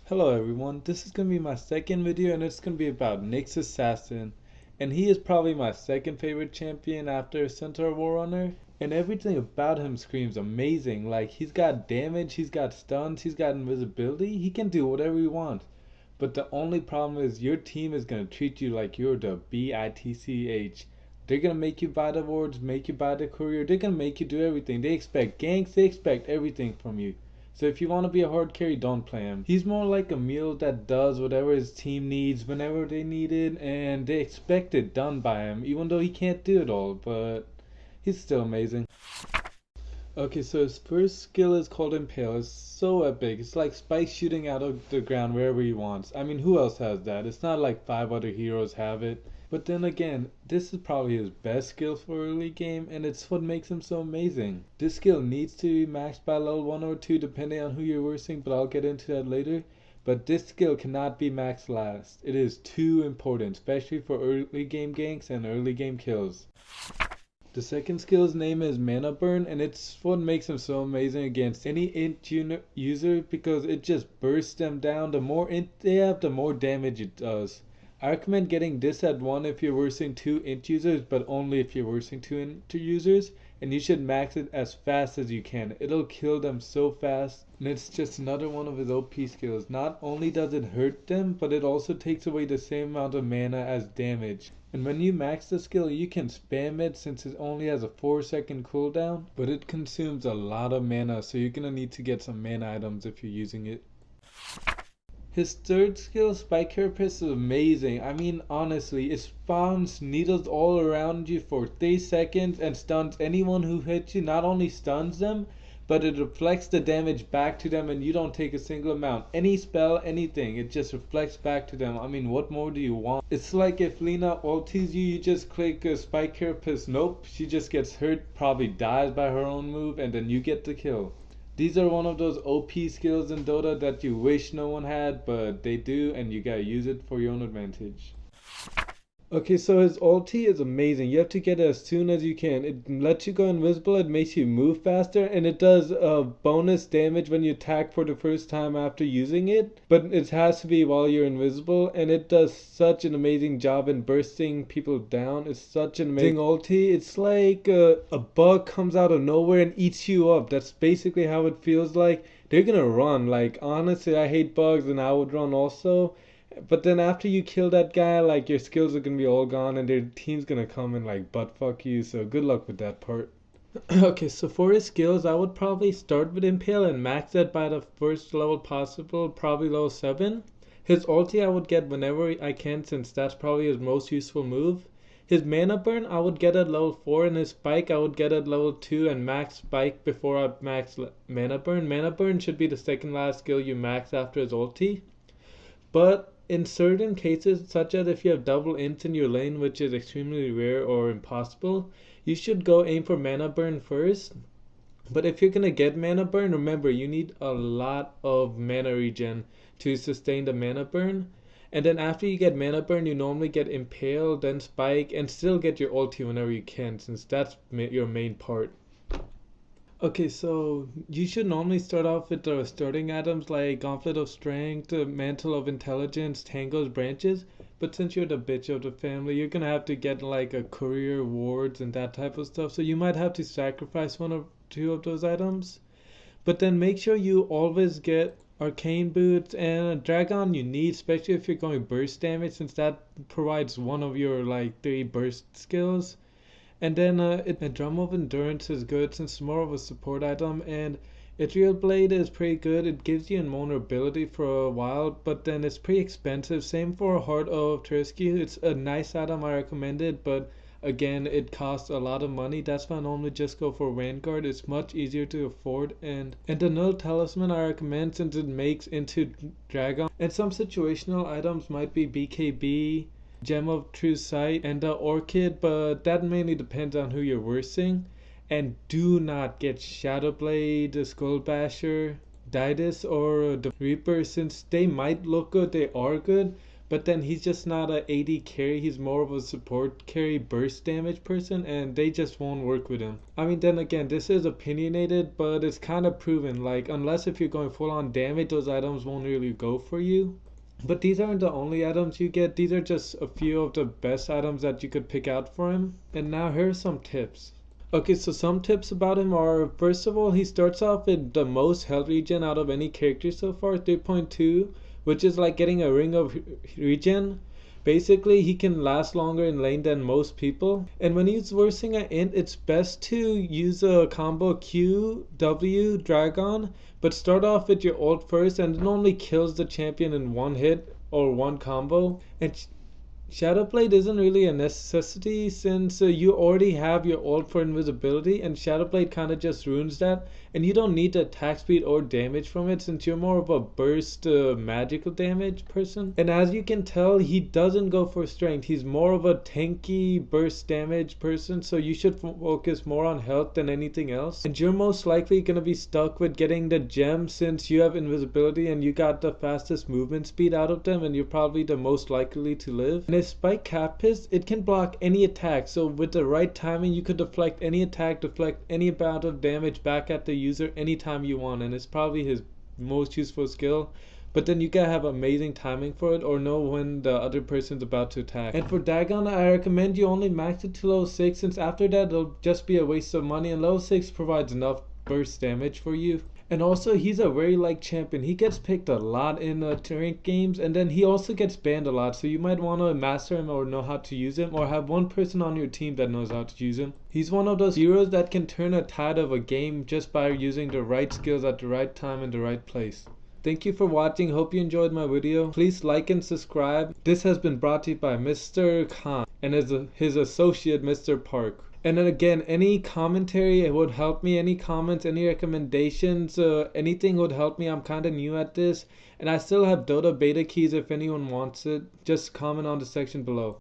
Hello everyone, this is going to be my second video and it's going to be about Nyx Assassin. And he is probably my second favorite champion after Centaur Warrunner. And everything about him screams amazing. Like he's got damage, he's got stuns, he's got invisibility, he can do whatever he wants. But the only problem is your team is going to treat you like you're the bitch. They're going to make you buy the wards, make you buy the courier, they're going to make you do everything. They expect ganks, they expect everything from you. So if you want to be a hard carry, don't play him. He's more like a mule that does whatever his team needs whenever they need it, and they expect it done by him, even though he can't do it all, but he's still amazing. Okay, so his first skill is called Impale. It's so epic. It's like Spike shooting out of the ground wherever he wants. I mean, who else has that? It's not like 5 other heroes have it. But then again, this is probably his best skill for early game, and it's what makes him so amazing. This skill needs to be maxed by level 1 or 2 depending on who you're versing, but I'll get into that later. But this skill cannot be maxed last. It is too important, especially for early game ganks and early game kills. The second skill's name is Mana Burn, and it's what makes him so amazing against any int user because it just bursts them down. The more int they have, the more damage it does. I recommend getting this at 1 if you're versing 2 int users, but only if you're versing 2 int users, and you should max it as fast as you can. It'll kill them so fast, and it's just another one of his OP skills. Not only does it hurt them, but it also takes away the same amount of mana as damage. And when you max the skill, you can spam it since it only has a 4-second cooldown, but it consumes a lot of mana, so you're gonna need to get some mana items if you're using it. His third skill, Spike Carapace, is amazing. I mean, honestly, it spawns needles all around you for 3 seconds and stuns anyone who hits you. Not only stuns them, but it reflects the damage back to them and you don't take a single amount. Any spell, anything, it just reflects back to them. I mean, what more do you want? It's like if Lina ultis you, you just click Spike Carapace. Nope, she just gets hurt, probably dies by her own move, and then you get the kill. These are one of those OP skills in Dota that you wish no one had, but they do, and you gotta use it for your own advantage. Okay, so his ulti is amazing. You have to get it as soon as you can. It lets you go invisible, it makes you move faster, and it does bonus damage when you attack for the first time after using it. But it has to be while you're invisible, and it does such an amazing job in bursting people down. It's such an amazing ulti. It's like a bug comes out of nowhere and eats you up. That's basically how it feels like. They're gonna run. Like, honestly, I hate bugs and I would run also. But then after you kill that guy, like your skills are gonna be all gone and their team's gonna come and like butt fuck you, so good luck with that part. Okay, so for his skills, I would probably start with Impale and max that by the first level possible, probably level 7. His ulti I would get whenever I can since that's probably his most useful move. His Mana Burn I would get at level 4 and his Spike I would get at level 2 and max Spike before I max Mana Burn. Mana Burn should be the second last skill you max after his ulti. But in certain cases, such as if you have double ints in your lane, which is extremely rare or impossible, you should go aim for Mana Burn first. But if you're gonna get Mana Burn, remember you need a lot of mana regen to sustain the Mana Burn. And then after you get Mana Burn, you normally get Impale, then Spike, and still get your ulti whenever you can, since that's your main part. Okay, so you should normally start off with the starting items like Gauntlet of Strength, Mantle of Intelligence, Tango's Branches. But since you're the bitch of the family, you're gonna have to get like a courier, wards, and that type of stuff. So you might have to sacrifice one or two of those items. But then make sure you always get Arcane Boots and a Dragon you need, especially if you're going burst damage, since that provides one of your like 3 burst skills. And then a Drum of Endurance is good since it's more of a support item, and Ethereal Blade is pretty good. It gives you invulnerability for a while, but then it's pretty expensive. Same for Heart of Tersky. It's a nice item, I recommend it, but again, it costs a lot of money. That's why I normally just go for Vanguard. It's much easier to afford. And the Null Talisman I recommend since it makes into Dragon. And some situational items might be BKB, Gem of True Sight, and the Orchid, but that mainly depends on who you're versing. And do not get Shadowblade, the Skull Basher, Didus, or the Reaper, since they might look good, they are good, but then he's just not a AD carry, he's more of a support carry burst damage person, and they just won't work with him. I mean, then again, this is opinionated, but it's kind of proven, like unless if you're going full on damage, those items won't really go for you. But these aren't the only items you get, these are just a few of the best items that you could pick out for him. And now here are some tips. Okay, so some tips about him are, first of all, he starts off with the most health regen out of any character so far, 3.2, which is like getting a ring of regen. Basically, he can last longer in lane than most people. And when he's versing an int, it's best to use a combo Q, W, Dragon, but start off with your ult first, and it only kills the champion in one hit or one combo. And Shadowblade isn't really a necessity since you already have your ult for invisibility, and Shadowblade kind of just ruins that, and you don't need the attack speed or damage from it since you're more of a burst magical damage person. And as you can tell, he doesn't go for strength, he's more of a tanky burst damage person, so you should focus more on health than anything else. And you're most likely going to be stuck with getting the gem since you have invisibility and you got the fastest movement speed out of them, and you're probably the most likely to live. And his spike Capis, it can block any attack, so with the right timing you could deflect any attack, deflect any amount of damage back at the user anytime you want, and it's probably his most useful skill. But then you gotta have amazing timing for it or know when the other person's about to attack. And for Dagon, I recommend you only max it to level 6 since after that it'll just be a waste of money, and level 6 provides enough burst damage for you. And also, he's a very liked champion. He gets picked a lot in ranked games, and then he also gets banned a lot, so you might want to master him or know how to use him, or have one person on your team that knows how to use him. He's one of those heroes that can turn a tide of a game just by using the right skills at the right time in the right place. Thank you for watching, hope you enjoyed my video. Please like and subscribe. This has been brought to you by Mr.Khan and his associate Mr.Park. And then again, any commentary would help me, any comments, any recommendations, anything would help me. I'm kind of new at this, and I still have Dota beta keys if anyone wants it. Just comment on the section below.